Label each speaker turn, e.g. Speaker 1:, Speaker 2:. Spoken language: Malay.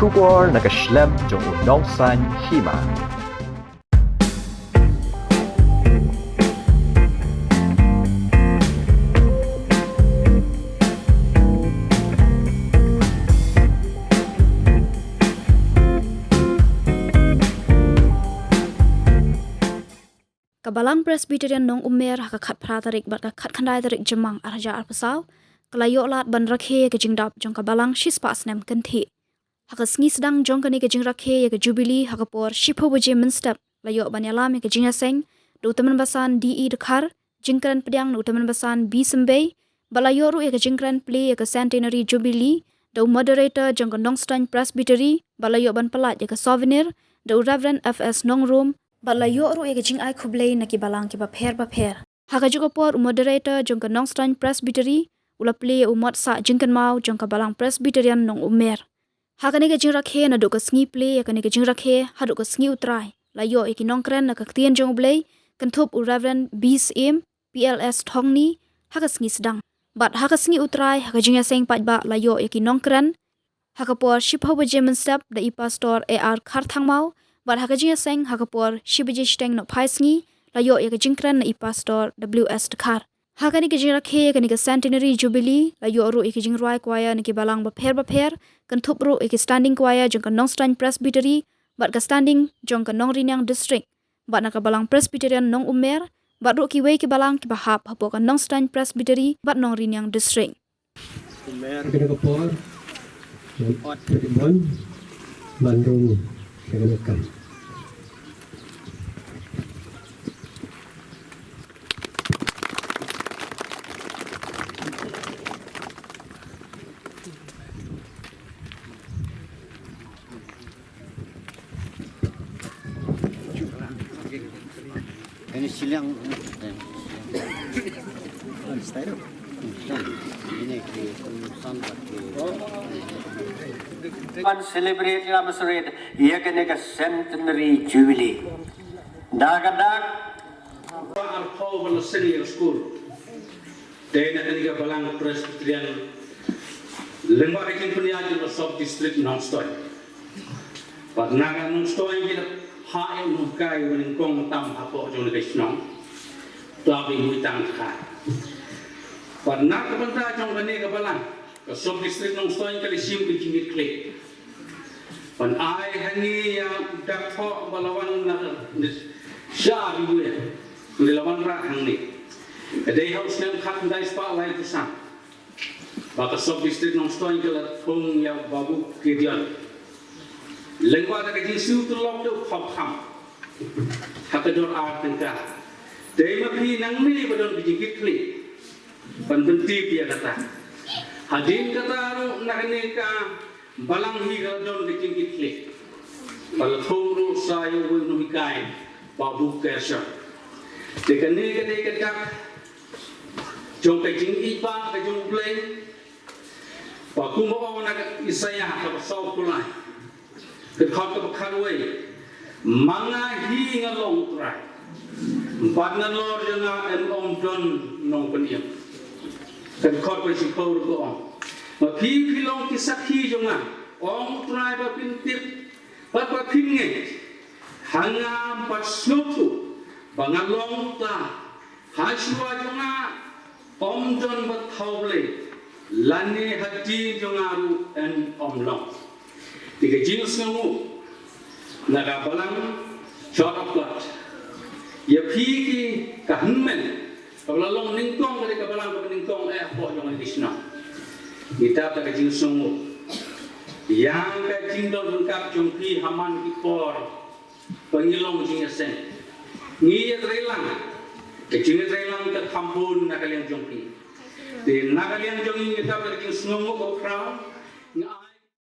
Speaker 1: Shubor na Snem jong unong san Hima.
Speaker 2: Balang Presbyterian Nongummer haka khat pratarik bat ka khat khandai tarik jemang arja arpasau kalayo lat ban Rakhe ke Jingdap jong ka Balang shispa Snem kanthi haka sngi sedang jong kani ke Jing Rakhe ke Jubilee haka por shipo boje menstep layo ban yalam ke Jinga seng do teman basan DE dekhar jingkran pediang do teman basan B sembe balayo ru ke jingkran play ke centenary Jubilee do moderator jong ka Nongstein Presbytery balayo ban pelat ke souvenir do Reverend FS Nongrum balayo ru ega jing ai khublei na ki Balang ki ba pher haka juga por moderator jong ka Nongstein Presbytery ula play umot sa jingkan mau jong ka Balang Presbyterian Nongummer haka ne ga jing Rakhe na do ka sngi play ka ne ga jing Rakhe ha do ka sngi utrai layo eki nongkren na ka tien jong blei kan thop u Reverend BSM PLS thongni haka sngi sedang bat haka sngi utrai haka jing seng pat ba layo eki nongkren haka por shipho bejemen step da I pastor AR khar thang mau bat haka jing seng haka por shibeje steng no phaisngi layo ya jingkran na I pastor WS dekhar haka ni ke jing Rakhe ka ni ke centenary Jubilee layo ru iki jing roi choir ni ke Balang ba pher kan thup ru iki standing choir jong ka Nongstein Presbytery bat ka standing jong ka Nongrinyang district bat na ka Balang Presbyterian Nongummer bat ru ki wei ke Balang ki bahap hapo ka Nongstein Presbytery bat Nongrinyang district
Speaker 3: Ummer kena kapor ot Primbon Bandung kenakan
Speaker 4: ini silang ini kan celebrate na masred yakane ka centenary jubilee dagadag
Speaker 5: our whole senior school dena kaniga Balang Presbyterian lengwa rekin punya di sub district Nongstoy pat naga Nongstoy kita ha eu nukai wen kong tam hapo jong le snong tabi muitang kha pat naga banta jong kaniga Balang ka sub district Nongstoy kali sim ki jingit klik pan ai hani ya dak tho balawan na sha bi we le lawan ra hang ni dei house nem khat dai spa lai tu sang ba ka sub district Nongstoy kala thong ya babu ke dian lengwa da ke su tu lom do khop kham hakador art tengka dei ma phi nang mi badon bi jingit klik pan benti pia kata hadin kata ru nakne ka Balang hi ga don ke jingit klik pal thuru sayo wi no hikai babu kesha de kane ke de ke tak jong ke jing ipa ke jong play pa ku mo na isaya ka sau kulai ke khot ka khanwe manga hi nga long trai bat na lor janga en om don nong paniam ke khot pa si paur ko on ma phi long ki sakhi jonga om trai ba pin tip ba phin nge hangam pat snotu bangalong ta haswa jonga om don ba thawle lani hati jonga ru en om long tiga jinus ngamu naga Balang short of blood ya phi ki kahnmen kalau long ningkong dari ka Balang ka ningkong po jonga disna kita ta ka jinus ngamu yang ka jingdol lengkap jong phi haman ki por pangilong jinga sen ni relang ke jinga relang ka kampun nakaliang jong phi de nakaliang jong ni ta ka jinus ngamu ko crown